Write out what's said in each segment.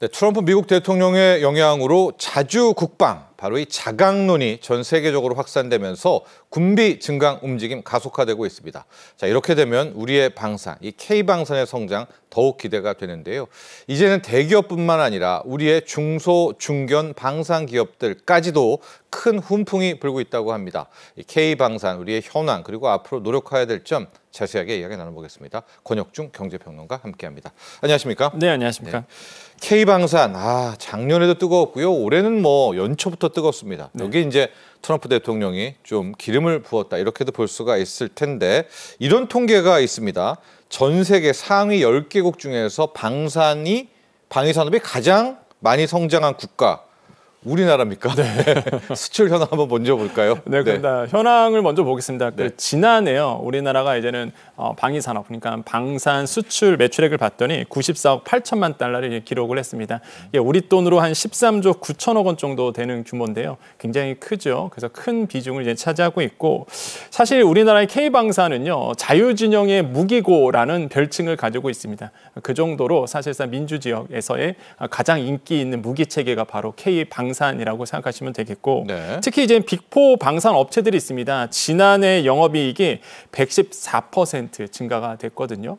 네, 트럼프 미국 대통령의 영향으로 자주 국방, 바로 이 자강론이 전 세계적으로 확산되면서 군비 증강 움직임 가속화되고 있습니다. 자, 이렇게 되면 우리의 방산, 이 K방산의 성장 더욱 기대가 되는데요. 이제는 대기업뿐만 아니라 우리의 중소, 중견 방산 기업들까지도 큰 훈풍이 불고 있다고 합니다. 이 K방산, 우리의 현황, 그리고 앞으로 노력해야 될 점 자세하게 이야기 나눠보겠습니다. 권혁중 경제평론가 함께합니다. 안녕하십니까? 네, 안녕하십니까? 네. K방산, 작년에도 뜨거웠고요. 올해는 뭐 연초부터 뜨겁습니다. 네. 여기 이제 트럼프 대통령이 좀 기름을 부었다, 이렇게도 볼 수가 있을 텐데, 이런 통계가 있습니다. 전 세계 상위 10개국 중에서 방위산업이 가장 많이 성장한 국가, 우리나라입니까? 네. 수출 현황 한번 먼저 볼까요? 네, 그렇습니다. 현황을 먼저 보겠습니다. 네. 지난해요. 우리나라가 이제는 방위산업, 그러니까 방산 수출 매출액을 봤더니 94억 8천만 달러를 기록을 했습니다. 우리 돈으로 한 13조 9천억 원 정도 되는 규모인데요. 굉장히 크죠. 그래서 큰 비중을 이제 차지하고 있고, 사실 우리나라의 K방산은요, 자유진영의 무기고라는 별칭을 가지고 있습니다. 그 정도로 사실상 민주지역에서의 가장 인기 있는 무기 체계가 바로 K방산이라고 생각하시면 되겠고, 네. 특히 이제 빅4 방산 업체들이 있습니다. 지난해 영업이익이 114% 증가가 됐거든요.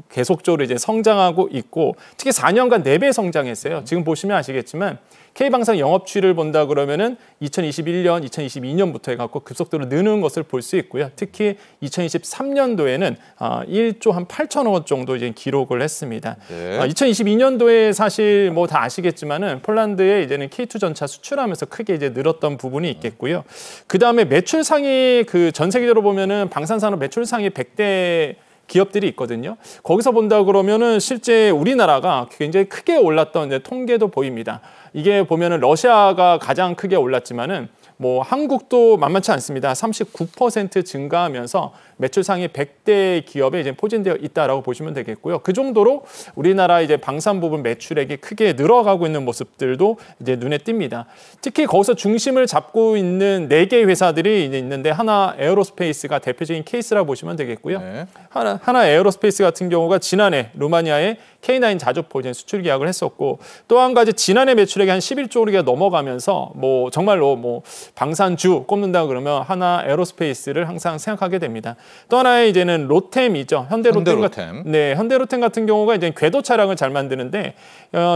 계속적으로 이제 성장하고 있고, 특히 4년간 4배 성장했어요. 지금 보시면 아시겠지만 K방산 영업추이를 본다 그러면은 2021년, 2022년부터 해갖고 급속도로 느는 것을 볼 수 있고요. 특히 2023년도에는 1조 한 8천억 원 정도 이제 기록을 했습니다. 네. 2022년도에 사실 뭐 다 아시겠지만은 폴란드에 이제는 K2 전차 수출하면서 크게 이제 늘었던 부분이 있겠고요. 그 다음에 매출 상위, 그 전 세계적으로 보면은 방산산업 매출 상위 100대 기업들이 있거든요. 거기서 본다 그러면은 실제 우리나라가 굉장히 크게 올랐던 이제 통계도 보입니다. 이게 보면은 러시아가 가장 크게 올랐지만은 뭐 한국도 만만치 않습니다. 39% 증가하면서 매출 상위 100대 기업에 이제 포진되어 있다라고 보시면 되겠고요. 그 정도로 우리나라 이제 방산 부분 매출액이 크게 늘어가고 있는 모습들도 이제 눈에 띕니다. 특히 거기서 중심을 잡고 있는 4개 회사들이 이제 있는데, 하나 에어로스페이스가 대표적인 케이스라고 보시면 되겠고요. 네. 하나 에어로스페이스 같은 경우가 지난해 루마니아에 K9 자주포 수출 계약을 했었고, 또 한 가지 지난해 매출액이 한 11조가 넘어가면서 뭐 정말로 뭐 방산주 꼽는다 그러면 하나 에어로스페이스를 항상 생각하게 됩니다. 또 하나의 이제는 로템이죠. 현대로템 같은 경우가 이제 궤도 차량을 잘 만드는데,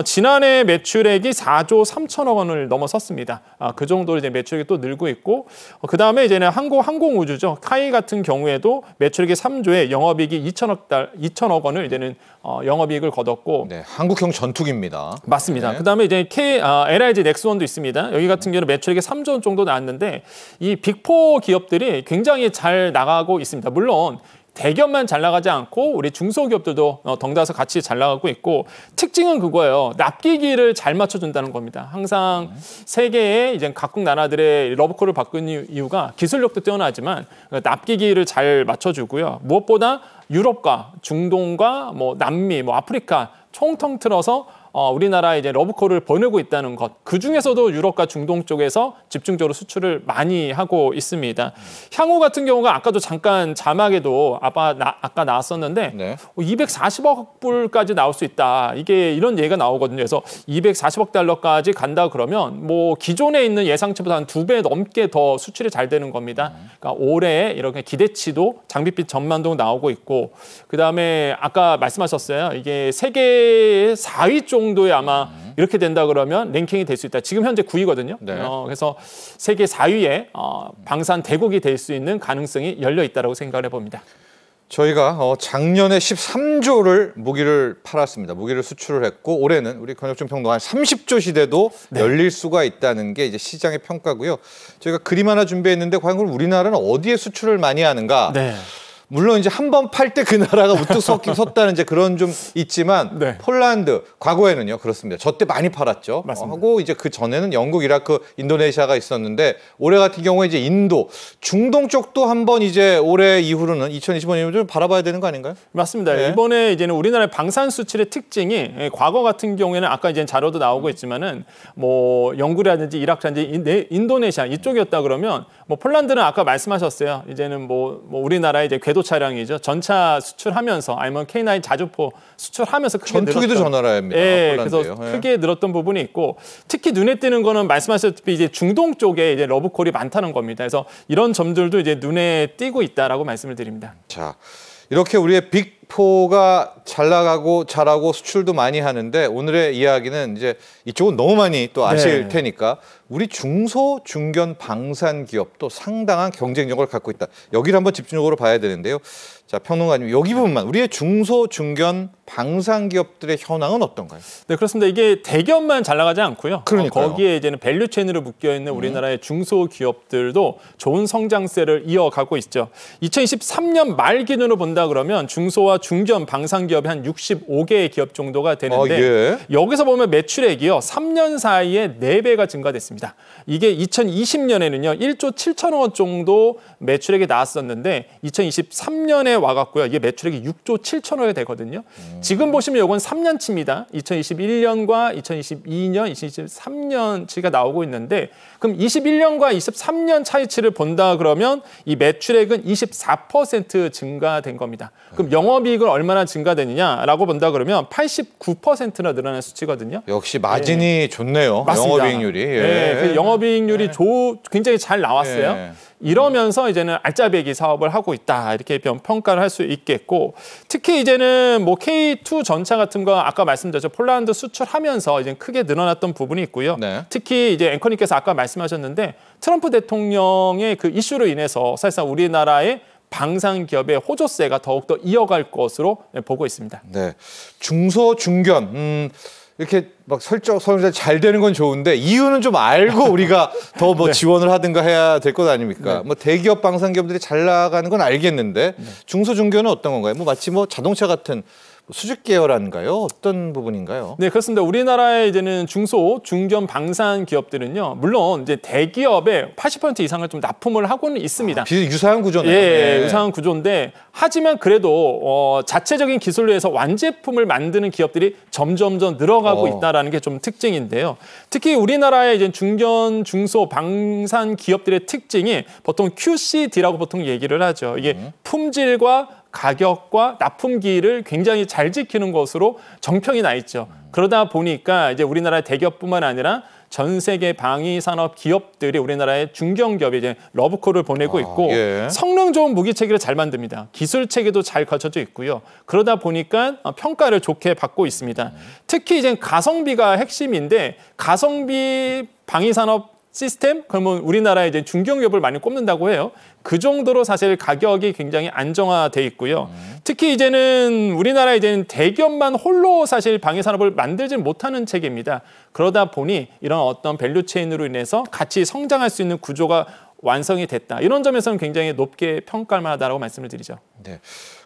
지난해 매출액이 4조 3천억 원을 넘어섰습니다. 그 정도로 이제 매출액이 또 늘고 있고, 그 다음에 이제는 항공우주죠. 카이 같은 경우에도 매출액이 3조에 영업이익이 2천억 원을 이제는 영업이익을 거뒀고, 네, 한국형 전투기입니다. 맞습니다. 네. 그 다음에 이제 LIG 넥스원도 있습니다. 여기 같은 경우는 매출액이 3조 원 정도 나왔는데, 이 빅4 기업들이 굉장히 잘 나가고 있습니다. 물론 대기업만 잘 나가지 않고 우리 중소기업들도 덩달아서 같이 잘 나가고 있고, 특징은 그거예요. 납기기를 잘 맞춰준다는 겁니다. 항상 세계의 이제 각국 나라들의 러브콜을 바꾼 이유가 기술력도 뛰어나지만 납기기를 잘 맞춰주고요. 무엇보다 유럽과 중동과 뭐 남미, 뭐 아프리카 총통 틀어서 우리나라에 이제 러브콜을 보내고 있다는 것. 그 중에서도 유럽과 중동 쪽에서 집중적으로 수출을 많이 하고 있습니다. 향후 같은 경우가 아까도 잠깐 자막에도 아까 나왔었는데, 네. 240억 불까지 나올 수 있다. 이게 이런 얘기가 나오거든요. 그래서 240억 달러까지 간다 그러면 뭐 기존에 있는 예상치보다 한 2배 넘게 더 수출이 잘 되는 겁니다. 그러니까 올해 이렇게 기대치도 장밋빛 전망도 나오고 있고, 그 다음에 아까 말씀하셨어요. 이게 세계 4위 정도에 아마 이렇게 된다 그러면 랭킹이 될 수 있다. 지금 현재 9위거든요. 네. 그래서 세계 4위에 방산 대국이 될 수 있는 가능성이 열려 있다고 생각을 해봅니다. 저희가 작년에 13조를 무기를 팔았습니다. 무기를 수출을 했고, 올해는 우리 권혁중 평론가 30조 시대도 네. 열릴 수가 있다는 게 이제 시장의 평가고요. 저희가 그림 하나 준비했는데, 과연 그럼 우리나라는 어디에 수출을 많이 하는가? 네. 물론 이제 한 번 팔 때 그 나라가 우뚝 섰다는 이제 그런 좀 있지만, 네. 폴란드 과거에는요 그렇습니다. 저 때 많이 팔았죠. 하고 이제 그 전에는 영국, 이라크, 인도네시아가 있었는데, 올해 같은 경우에 이제 인도, 중동 쪽도 한번 이제 올해 이후로는 2025년을 좀 바라봐야 되는 거 아닌가요? 맞습니다. 네. 이번에 이제는 우리나라의 방산 수출의 특징이, 과거 같은 경우에는 아까 이제 자료도 나오고 있지만은 뭐 영국이라든지 이라크라든지 인도네시아 이쪽이었다 그러면 뭐 폴란드는 아까 말씀하셨어요. 이제는 뭐 우리나라의 이제 궤도 차량이죠. 전차 수출하면서 아니면 K9 자주포 수출하면서 크게 전투기도 전화라입니다. 예, 그래서 크게 늘었던 부분이 있고 특히 눈에 띄는 거는 말씀하셨듯이 이제 중동 쪽에 이제 러브콜이 많다는 겁니다. 그래서 이런 점들도 이제 눈에 띄고 있다라고 말씀을 드립니다. 자, 이렇게 우리의 빅4가 잘 나가고 잘하고 수출도 많이 하는데 오늘의 이야기는 이제 이쪽은 너무 많이 또 아실 테니까 우리 중소, 중견 방산 기업도 상당한 경쟁력을 갖고 있다. 여기를 한번 집중적으로 봐야 되는데요. 자, 평론가님, 여기 부분만 우리의 중소, 중견 방산 기업들의 현황은 어떤가요? 네, 그렇습니다. 이게 대기업만 잘 나가지 않고요. 그러니까요. 거기에 이제는 밸류 체인으로 묶여 있는 우리나라의 중소 기업들도 좋은 성장세를 이어가고 있죠. 2023년 말 기준으로 본다 그러면 중소와 중견 방산 기업이 한 65개의 기업 정도가 되는데 여기서 보면 매출액이요. 3년 사이에 4배가 증가됐습니다. 이게 2020년에는요. 1조 7천억 원 정도 매출액이 나왔었는데 2023년에 와갔고요. 이게 매출액이 6조 7천억이 되거든요. 지금 보시면 이건 3년치입니다. 2021년과 2022년, 2023년치가 나오고 있는데 그럼 21년과 23년 차이치를 본다 그러면 이 매출액은 24% 증가된 겁니다. 그럼 영업이익은 얼마나 증가되느냐라고 본다 그러면 89%나 늘어난 수치거든요. 역시 마진이 좋네요. 맞습니다. 영업이익률이. 그 영업이익률이 굉장히 잘 나왔어요. 이러면서 이제는 알짜배기 사업을 하고 있다 이렇게 평가를 할 수 있겠고 특히 이제는 뭐 K2 전차 같은 거 아까 말씀드렸죠 폴란드 수출하면서 이제 크게 늘어났던 부분이 있고요. 특히 이제 앵커님께서 아까 말씀하셨는데 트럼프 대통령의 그 이슈로 인해서 사실상 우리나라의 방산 기업의 호조세가 더욱더 이어갈 것으로 보고 있습니다. 네, 중소 중견. 이렇게 막 설정 잘 되는 건 좋은데 이유는 좀 알고 우리가 더 뭐 지원을 하든가 해야 될 것 아닙니까? 뭐 대기업 방산 기업들이 잘 나가는 건 알겠는데 중소 중견은 어떤 건가요? 뭐 마치 뭐 자동차 같은 수직 계열인가요? 어떤 부분인가요? 네, 그렇습니다. 우리나라의 이제는 중소, 중견 방산 기업들은요. 물론 이제 대기업의 80% 이상을 좀 납품을 하고는 있습니다. 유사한 구조네요. 예, 유사한 구조인데 하지만 그래도 자체적인 기술로 해서 완제품을 만드는 기업들이 점점점 늘어가고 있다라는 게 좀 특징인데요. 특히 우리나라의 이제 중견, 중소 방산 기업들의 특징이 보통 QCD라고 보통 얘기를 하죠. 이게 품질과 가격과 납품기를 굉장히 잘 지키는 것으로 정평이 나 있죠. 그러다 보니까 이제 우리나라의 대기업뿐만 아니라 전 세계 방위 산업 기업들이 우리나라의 중견 기업에 이제 러브콜을 보내고 있고 성능 좋은 무기 체계를 잘 만듭니다. 기술 체계도 잘 갖춰져 있고요. 그러다 보니까 평가를 좋게 받고 있습니다. 특히 이제 가성비가 핵심인데 가성비 방위 산업 시스템? 그러면 우리나라에 이제 중견기업을 많이 꼽는다고 해요. 그 정도로 사실 가격이 굉장히 안정화돼 있고요. 특히 이제는 우리나라 이제는 대기업만 홀로 사실 방위 산업을 만들지 못하는 체계입니다. 그러다 보니 이런 어떤 밸류 체인으로 인해서 같이 성장할 수 있는 구조가 완성이 됐다. 이런 점에서는 굉장히 높게 평가할 만하다라고 말씀을 드리죠. 네.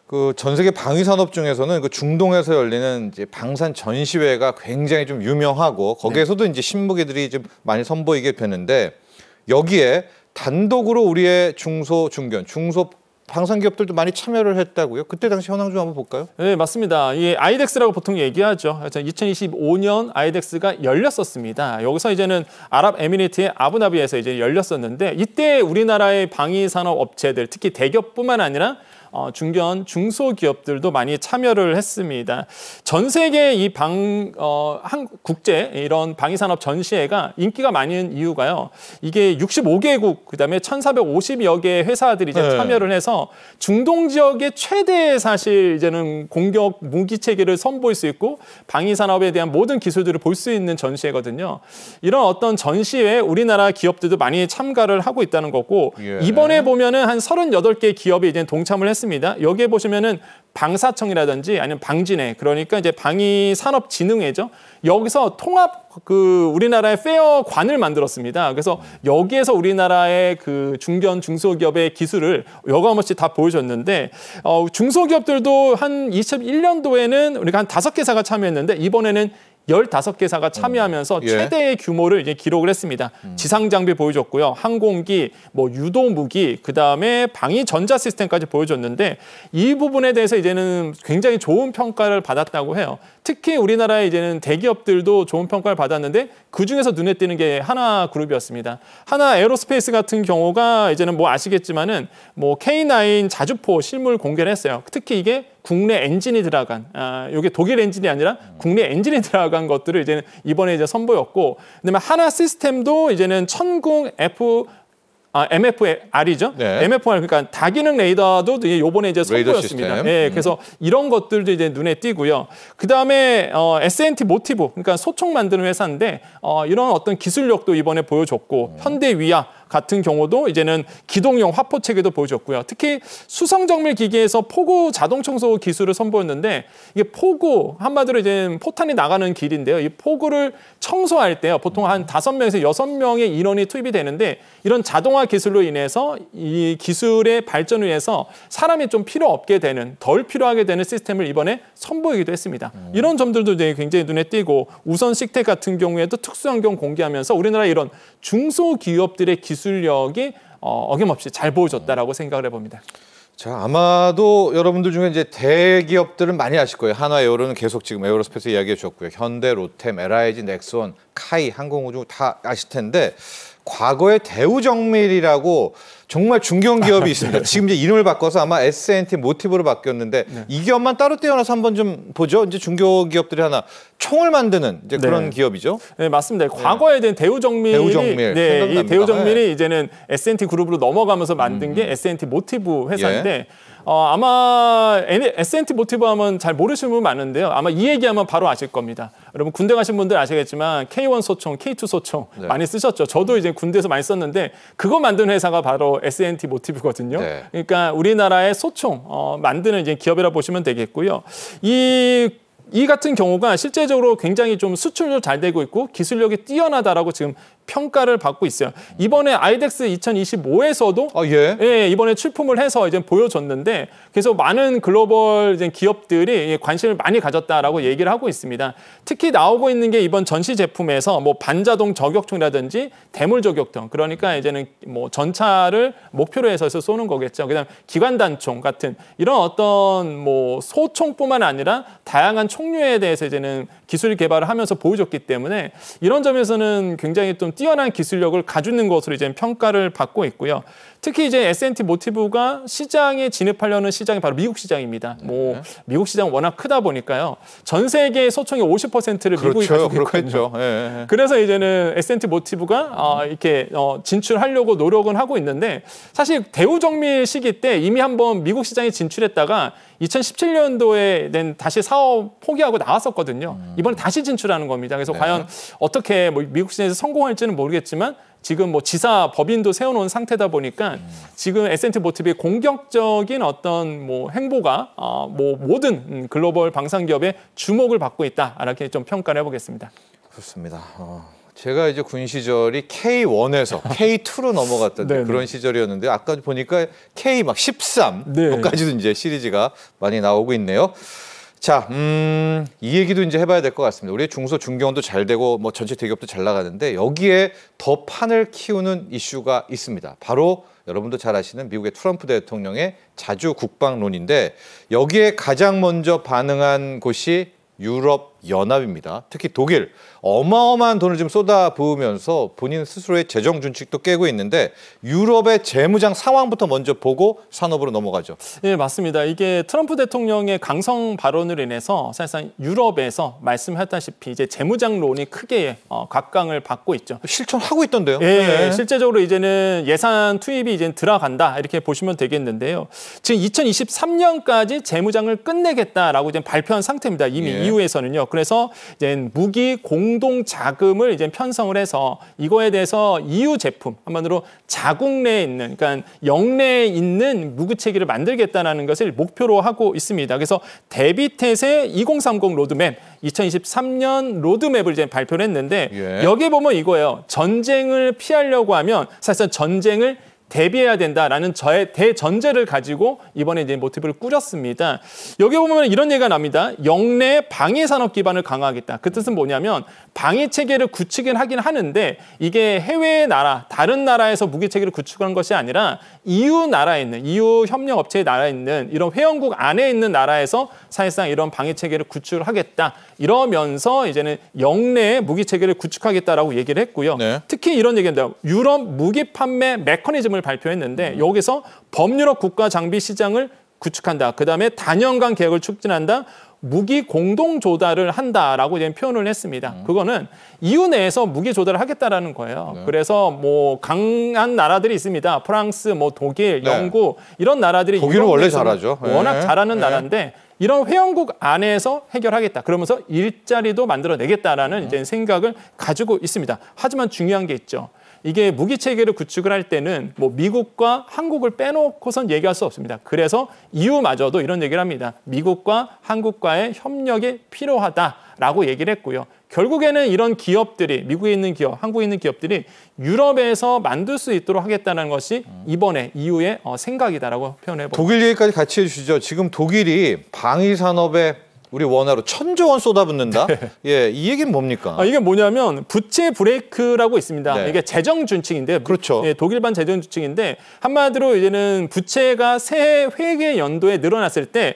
그 전 세계 방위 산업 중에서는 그 중동에서 열리는 이제 방산 전시회가 굉장히 좀 유명하고 거기에서도 이제 신무기들이 좀 많이 선보이게 되는데 여기에 단독으로 우리의 중소 중견, 중소 방산 기업들도 많이 참여를 했다고요? 그때 당시 현황 좀 한번 볼까요? 네, 맞습니다. 이 아이덱스라고 보통 얘기하죠. 2025년 아이덱스가 열렸었습니다. 여기서 이제는 아랍에미리트의 아부다비에서 이제 열렸었는데 이때 우리나라의 방위 산업 업체들, 특히 대기업뿐만 아니라 중견, 중소기업들도 많이 참여를 했습니다. 전 세계 이 국제 이런 방위산업 전시회가 인기가 많은 이유가요. 이게 65개국, 그다음에 1,450여 개의 회사들이 이제 참여를 해서 중동 지역의 최대 사실 이제는 공격 무기 체계를 선보일 수 있고 방위산업에 대한 모든 기술들을 볼 수 있는 전시회거든요. 이런 어떤 전시회에 우리나라 기업들도 많이 참가를 하고 있다는 거고 이번에 보면은 한 38개 기업이 이제 동참을 했습니다. 여기에 보시면은 방사청이라든지 아니면 방진회 그러니까 이제 방위산업진흥회죠. 여기서 통합 우리나라의 페어관을 만들었습니다. 그래서 여기에서 우리나라의 그 중견 중소기업의 기술을 여과없이 다 보여줬는데 중소기업들도 한 2021년도에는 우리가 한 5개사가 참여했는데 이번에는 15개사가 참여하면서 예. 최대의 규모를 이제 기록을 했습니다. 지상 장비 보여줬고요. 항공기, 뭐 유도 무기, 그다음에 방위 전자 시스템까지 보여줬는데 이 부분에 대해서 이제는 굉장히 좋은 평가를 받았다고 해요. 특히 우리나라의 이제는 대기업들도 좋은 평가를 받았는데 그중에서 눈에 띄는 게 하나그룹이었습니다. 하나 에어로스페이스 같은 경우가 이제는 뭐 아시겠지만은 뭐 K9 자주포 실물 공개를 했어요. 특히 이게 국내 엔진이 들어간, 이게 독일 엔진이 아니라 국내 엔진이 들어간 것들을 이제는 이번에 이제 선보였고, 그다음에 하나 시스템도 이제는 천궁 MFR이죠. 네. MFR 그러니까 다기능 레이더도 이번에 이제 선보였습니다. 예, 그래서 이런 것들도 이제 눈에 띄고요. 그 다음에 S&T 모티브, 그러니까 소총 만드는 회사인데 이런 어떤 기술력도 이번에 보여줬고, 현대 위아 같은 경우도 이제는 기동용 화포 체계도 보여줬고요. 특히 수성 정밀 기계에서 포구 자동 청소 기술을 선보였는데 이게 포구 한마디로 이제 포탄이 나가는 길인데요. 이 포구를 청소할 때요. 보통 한 5명에서 6명의 인원이 투입이 되는데 이런 자동화 기술로 인해서 이 기술의 발전을 위해서 사람이 좀 필요 없게 되는, 덜 필요하게 되는 시스템을 이번에 선보이기도 했습니다. 이런 점들도 이제 굉장히 눈에 띄고, 우선 식텍 같은 경우에도 특수환경 공개하면서 우리나라 이런 중소기업들의 기술력이 어김없이 잘 보여줬다라고 생각을 해봅니다. 자, 아마도 여러분들 중에 이제 대기업들은 많이 아실 거예요. 한화에어로는 계속 지금 에어로스페이스 이야기해 주셨고요. 현대, 로템, LIG, 넥스원, 카이, 항공우주 다 아실 텐데, 과거에 대우정밀이라고 정말 중견 기업이 있습니다. 지금 이제 이름을 바꿔서 아마 S&T 모티브로 바뀌었는데 이 기업만 따로 떼어놔서 한번 좀 보죠. 이제 중견기업들이 하나 총을 만드는 이제 그런 기업이죠. 네, 맞습니다. 과거에 된 대우정밀이 이 대우정밀이 이제는 S&T 그룹으로 넘어가면서 만든 게 S&T 모티브 회사인데 아마 S&T 모티브 하면 잘 모르시는 분 많은데요. 아마 이 얘기하면 바로 아실 겁니다. 여러분 군대 가신 분들 아시겠지만 K1 소총, K2 소총 많이 쓰셨죠. 저도 이제 군대에서 많이 썼는데 그거 만든 회사가 바로 S&T 모티브거든요. 그러니까 우리나라의 소총 만드는 이제 기업이라 보시면 되겠고요. 이 같은 경우가 실제적으로 굉장히 좀 수출도 잘 되고 있고 기술력이 뛰어나다라고 지금 평가를 받고 있어요. 이번에 아이덱스 2025에서도 이번에 출품을 해서 이제 보여줬는데, 그래서 많은 글로벌 이제 기업들이 관심을 많이 가졌다라고 얘기를 하고 있습니다. 특히 나오고 있는 게 이번 전시 제품에서 뭐 반자동 저격총이라든지 대물 저격총, 그러니까 이제는 뭐 전차를 목표로 해서 쏘는 거겠죠. 그다음 기관단총 같은 이런 어떤 뭐 소총뿐만 아니라 다양한 총류에 대해서 이제는 기술 개발을 하면서 보여줬기 때문에 이런 점에서는 굉장히 좀 뛰어난 기술력을 가지는 것으로 이제 평가를 받고 있고요. 특히 이제 S&T 모티브가 시장에 진입하려는 시장이 바로 미국 시장입니다. 뭐 미국 시장 워낙 크다 보니까요. 전 세계 소총의 50%를 미국이 가지고 있거든요. 그래서 이제는 S&T 모티브가 이렇게 진출하려고 노력은 하고 있는데, 사실 대우정밀 시기 때 이미 한번 미국 시장에 진출했다가 2017년도에 다시 사업 포기하고 나왔었거든요. 이번에 다시 진출하는 겁니다. 그래서 과연 어떻게 뭐 미국 시장에서 성공할지는 모르겠지만 지금 뭐 지사 법인도 세워놓은 상태다 보니까 지금 S&T 모티브의 공격적인 어떤 뭐 행보가 뭐 모든 글로벌 방산기업의 주목을 받고 있다, 이렇게 좀 평가를 해보겠습니다. 그렇습니다. 제가 이제 군 시절이 K1에서 K2로 넘어갔던 그런 시절이었는데, 아까 보니까 K 막 13까지도 이제 시리즈가 많이 나오고 있네요. 자, 이 얘기도 이제 해봐야 될 것 같습니다. 우리 중소 중견도 잘 되고 뭐 전체 대기업도 잘 나가는데 여기에 더 판을 키우는 이슈가 있습니다. 바로 여러분도 잘 아시는 미국의 트럼프 대통령의 자주 국방론인데, 여기에 가장 먼저 반응한 곳이 유럽 연합입니다. 특히 독일 어마어마한 돈을 지금 쏟아부으면서 본인 스스로의 재정 준칙도 깨고 있는데, 유럽의 재무장 상황부터 먼저 보고 산업으로 넘어가죠. 네, 맞습니다. 이게 트럼프 대통령의 강성 발언으로 인해서 사실상 유럽에서 말씀하셨다시피 이제 재무장론이 크게 각광을 받고 있죠. 실천하고 있던데요. 네, 실제적으로 이제는 예산 투입이 이제 들어간다, 이렇게 보시면 되겠는데요. 지금 2023년까지 재무장을 끝내겠다라고 이제 발표한 상태입니다. 이미 EU에서는요. 그래서 이제 무기 공동 자금을 이제 편성을 해서 이거에 대해서 EU 제품 한마디로 자국 내에 있는, 그러니까 영내에 있는 무기 체계를 만들겠다는 것을 목표로 하고 있습니다. 그래서 대비태세 2030 로드맵, 2023년 로드맵을 이제 발표를 했는데 여기에 보면 이거예요. 전쟁을 피하려고 하면 사실상 전쟁을 대비해야 된다라는 저의 대전제를 가지고 이번에 이제 모티브를 꾸렸습니다. 여기 보면 이런 얘기가 납니다. 영내 방위 산업 기반을 강화하겠다. 그 뜻은 뭐냐면 방위 체계를 구축은 하긴 하는데 이게 해외 나라, 다른 나라에서 무기 체계를 구축하는 것이 아니라 EU 나라에 있는 EU 협력 업체의 나라에 있는 이런 회원국 안에 있는 나라에서 사실상 이런 방위 체계를 구축을 하겠다. 이러면서 이제는 영내의 무기 체계를 구축하겠다라고 얘기를 했고요. 네. 특히 이런 얘기입니다. 유럽 무기 판매 메커니즘을 발표했는데 여기서 범유럽 국가 장비 시장을 구축한다. 그다음에 단연간 계획을 촉진한다. 무기 공동 조달을 한다라고 이제 표현을 했습니다. 그거는 EU 내에서 무기 조달을 하겠다라는 거예요. 네. 그래서 뭐 강한 나라들이 있습니다. 프랑스, 뭐 독일, 네. 영국 이런 나라들이 독일은 유럽 원래 내에서는 잘하죠. 워낙 네. 잘하는 네. 나라인데 이런 회원국 안에서 해결하겠다. 그러면서 일자리도 만들어내겠다라는 이제 생각을 가지고 있습니다. 하지만 중요한 게 있죠. 이게 무기 체계를 구축을 할 때는 뭐 미국과 한국을 빼놓고선 얘기할 수 없습니다. 그래서 EU마저도 이런 얘기를 합니다. 미국과 한국과의 협력이 필요하다라고 얘기를 했고요. 결국에는 이런 기업들이 미국에 있는 기업, 한국에 있는 기업들이 유럽에서 만들 수 있도록 하겠다는 것이 이번에 EU의 생각이다라고 표현해봅니다. 독일 얘기까지 같이 해주시죠. 지금 독일이 방위 산업에 우리 원화로 1,000조 원 쏟아붓는다? 예, 이 얘기는 뭡니까? 이게 뭐냐면 부채 브레이크라고 있습니다. 네. 이게 재정 준칙인데, 그렇죠. 예, 독일반 재정 준칙인데 한마디로 이제는 부채가 새 회계 연도에 늘어났을 때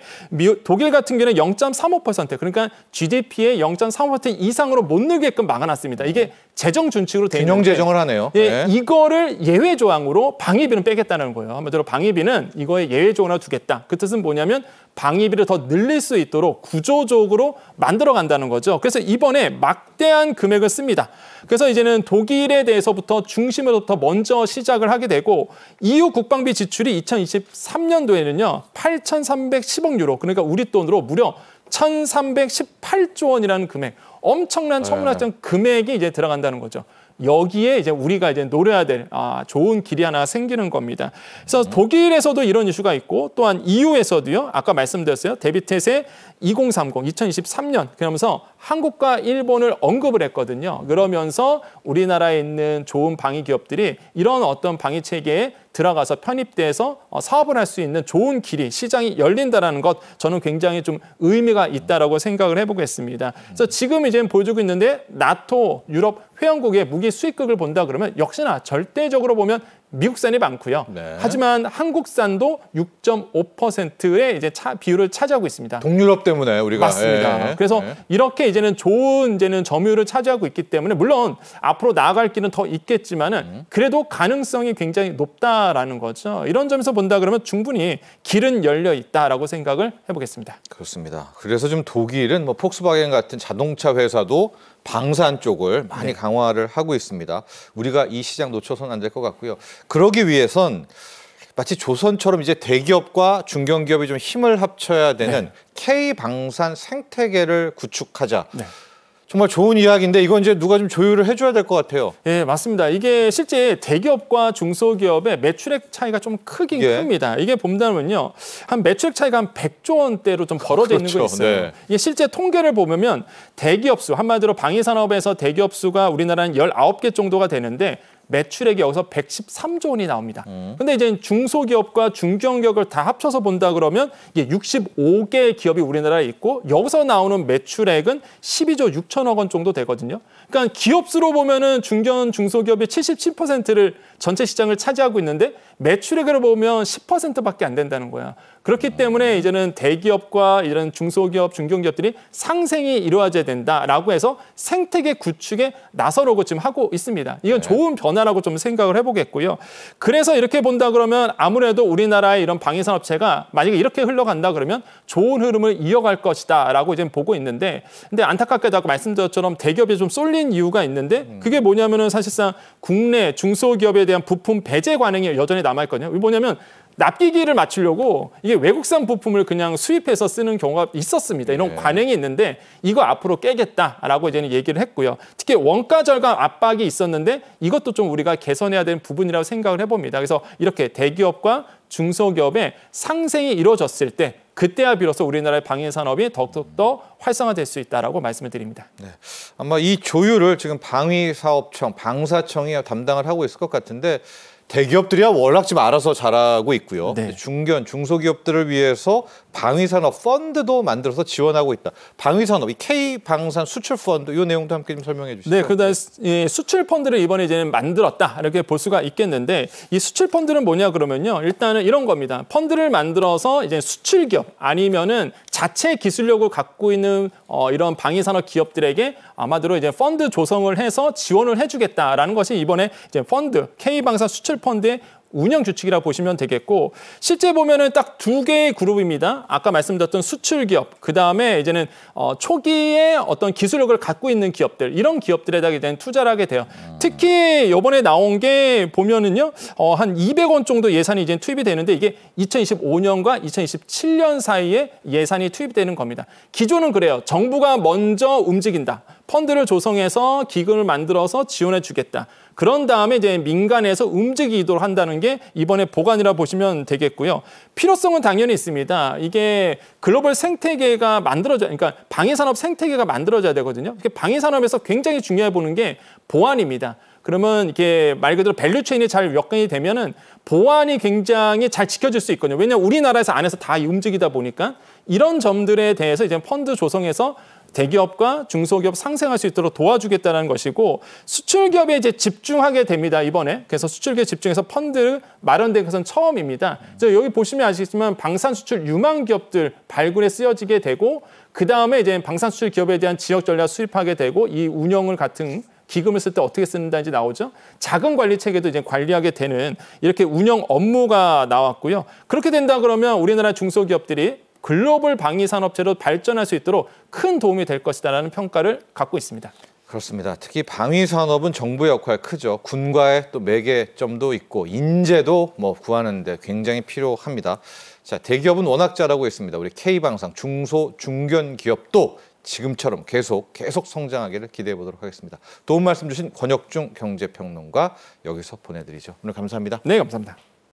독일 같은 경우는 0.35% 그러니까 GDP의 0.35% 이상으로 못 늘게끔 막아놨습니다. 이게 재정 준칙으로 돼 있는데 균형 재정을 하네요. 예, 네. 이거를 예외 조항으로 방위비는 빼겠다는 거예요. 한마디로 방위비는 이거에 예외 조항을 두겠다. 그 뜻은 뭐냐면 방위비를 더 늘릴 수 있도록 구조적으로 만들어 간다는 거죠. 그래서 이번에 막대한 금액을 씁니다. 그래서 이제는 독일에 대해서부터 중심으로부터 먼저 시작을 하게 되고 EU 국방비 지출이 2023년도에는요. 8,310억 유로 그러니까 우리 돈으로 무려 1,318조 원이라는 금액, 엄청난 천문학적 금액이 이제 들어간다는 거죠. 여기에 이제 우리가 이제 노려야 될 좋은 길이 하나 생기는 겁니다. 그래서 독일에서도 이런 이슈가 있고 또한 EU에서도요. 아까 말씀드렸어요. 데비텟의 2030, 2023년 그러면서 한국과 일본을 언급을 했거든요. 그러면서 우리나라에 있는 좋은 방위 기업들이 이런 어떤 방위 체계에 들어가서 편입돼서 사업을 할 수 있는 좋은 길이 시장이 열린다라는 것 저는 굉장히 좀 의미가 있다라고 생각을 해보겠습니다. 그래서 지금 이제 보여주고 있는데 나토, 유럽 회원국의 무기 수입국을 본다 그러면 역시나 절대적으로 보면 미국산이 많고요. 네. 하지만 한국산도 6.5%의 이제 비율을 차지하고 있습니다. 동유럽 때문에 우리가 맞습니다. 그래서 이렇게 이제는 좋은 점유율을 차지하고 있기 때문에 물론 앞으로 나아갈 길은 더 있겠지만은 그래도 가능성이 굉장히 높다라는 거죠. 이런 점에서 본다 그러면 충분히 길은 열려 있다라고 생각을 해보겠습니다. 그렇습니다. 그래서 좀 독일은 뭐 폭스바겐 같은 자동차 회사도 방산 쪽을 많이 강화를 하고 있습니다. 우리가 이 시장 놓쳐서는 안 될 것 같고요. 그러기 위해선 마치 조선처럼 이제 대기업과 중견기업이 좀 힘을 합쳐야 되는 K방산 생태계를 구축하자. 정말 좋은 이야기인데 이건 이제 누가 좀 조율을 해줘야 될 것 같아요. 예, 맞습니다. 이게 실제 대기업과 중소기업의 매출액 차이가 좀 크긴 큽니다. 이게 본다면요, 한 매출액 차이가 한 100조 원대로 좀 벌어져 있는 거 있어요. 네. 이게 실제 통계를 보면 대기업 수, 한마디로 방위산업에서 대기업 수가 우리나라는 19개 정도가 되는데 매출액이 여기서 113조 원이 나옵니다. 근데 이제 중소기업과 중견기업을 다 합쳐서 본다 그러면 이게 65개 기업이 우리나라에 있고 여기서 나오는 매출액은 12조 6천억 원 정도 되거든요. 그러니까 기업 수로 보면은 중소기업이 77%를 전체 시장을 차지하고 있는데 매출액으로 보면 10%밖에 안 된다는 거야. 그렇기 때문에 이제는 대기업과 이런 중소기업, 중견기업들이 상생이 이루어져야 된다라고 해서 생태계 구축에 나서려고 지금 하고 있습니다. 이건 좋은 변화라고 좀 생각을 해보겠고요. 그래서 이렇게 본다 그러면 아무래도 우리나라의 이런 방위산업체가 만약에 이렇게 흘러간다 그러면 좋은 흐름을 이어갈 것이다라고 이제 보고 있는데, 근데 안타깝게도 아까 말씀드린 것처럼 대기업이 좀 쏠린 이유가 있는데 그게 뭐냐면은 사실상 국내 중소기업에 대한 부품 배제 관행이 여전히 남아있거든요. 이게 뭐냐면 납기기를 맞추려고 이게 외국산 부품을 그냥 수입해서 쓰는 경우가 있었습니다. 이런 관행이 있는데 이거 앞으로 깨겠다라고 이제는 얘기를 했고요. 특히 원가 절감 압박이 있었는데 이것도 좀 우리가 개선해야 되는 부분이라고 생각을 해봅니다. 그래서 이렇게 대기업과 중소기업의 상생이 이루어졌을 때 그때야 비로소 우리나라의 방위산업이 더욱더 활성화될 수 있다라고 말씀을 드립니다. 네. 아마 이 조율을 지금 방위사업청, 방사청이 담당을 하고 있을 것 같은데 대기업들이야 워낙 지금 알아서 잘하고 있고요. 네. 중견, 중소기업들을 위해서 방위산업 펀드도 만들어서 지원하고 있다. 방위산업, 이 K방산 수출 펀드 이 내용도 함께 좀 설명해 주시죠. 네, 그러다 수출 펀드를 이번에 이제는 만들었다 이렇게 볼 수가 있겠는데 이 수출 펀드는 뭐냐 그러면요, 일단은 이런 겁니다. 펀드를 만들어서 이제 수출 기업 아니면은 자체 기술력을 갖고 있는 이런 방위산업 기업들에게 아마도 이제 펀드 조성을 해서 지원을 해주겠다라는 것이 이번에 이제 펀드 K방산 수출 펀드의 운영 규칙이라 보시면 되겠고, 실제 보면은 딱 두 개의 그룹입니다. 아까 말씀드렸던 수출 기업, 그 다음에 이제는 초기에 어떤 기술력을 갖고 있는 기업들, 이런 기업들에다가 이제 투자를 하게 돼요. 특히 이번에 나온 게 보면은요, 한 200원 정도 예산이 이제 투입이 되는데 이게 2025년과 2027년 사이에 예산이 투입되는 겁니다. 기존은 그래요. 정부가 먼저 움직인다. 펀드를 조성해서 기금을 만들어서 지원해 주겠다. 그런 다음에 이제 민간에서 움직이도록 한다는 게 이번에 보관이라 보시면 되겠고요. 필요성은 당연히 있습니다. 이게 글로벌 생태계가 그러니까 방위산업 생태계가 만들어져야 되거든요. 방위산업에서 굉장히 중요해 보는 게 보안입니다. 그러면 이게 말 그대로 밸류체인이 잘 역행이 되면은 보안이 굉장히 잘 지켜질 수 있거든요. 왜냐하면 우리나라에서 안에서 다 움직이다 보니까 이런 점들에 대해서 이제 펀드 조성해서 대기업과 중소기업 상생할 수 있도록 도와주겠다는 것이고, 수출 기업에 이제 집중하게 됩니다, 이번에. 그래서 수출 기업 집중해서 펀드 마련된 것은 처음입니다. 여기 보시면 아시겠지만 방산 수출 유망 기업들 발굴에 쓰여지게 되고, 그 다음에 이제 방산 수출 기업에 대한 지역 전략 수립하게 되고, 이 운영을 같은 기금을 쓸 때 어떻게 쓰는지 나오죠. 자금 관리 체계도 이제 관리하게 되는 이렇게 운영 업무가 나왔고요. 그렇게 된다 그러면 우리나라 중소기업들이 글로벌 방위산업체로 발전할 수 있도록 큰 도움이 될 것이다라는 평가를 갖고 있습니다. 그렇습니다. 특히 방위산업은 정부의 역할 크죠. 군과의 또 매개점도 있고 인재도 구하는데 굉장히 필요합니다. 자, 대기업은 워낙 잘하고 있습니다. 우리 K방산 중소 중견 기업도 지금처럼 계속 성장하기를 기대해 보도록 하겠습니다. 도움 말씀 주신 권혁중 경제평론가 여기서 보내드리죠. 오늘 감사합니다. 네, 감사합니다.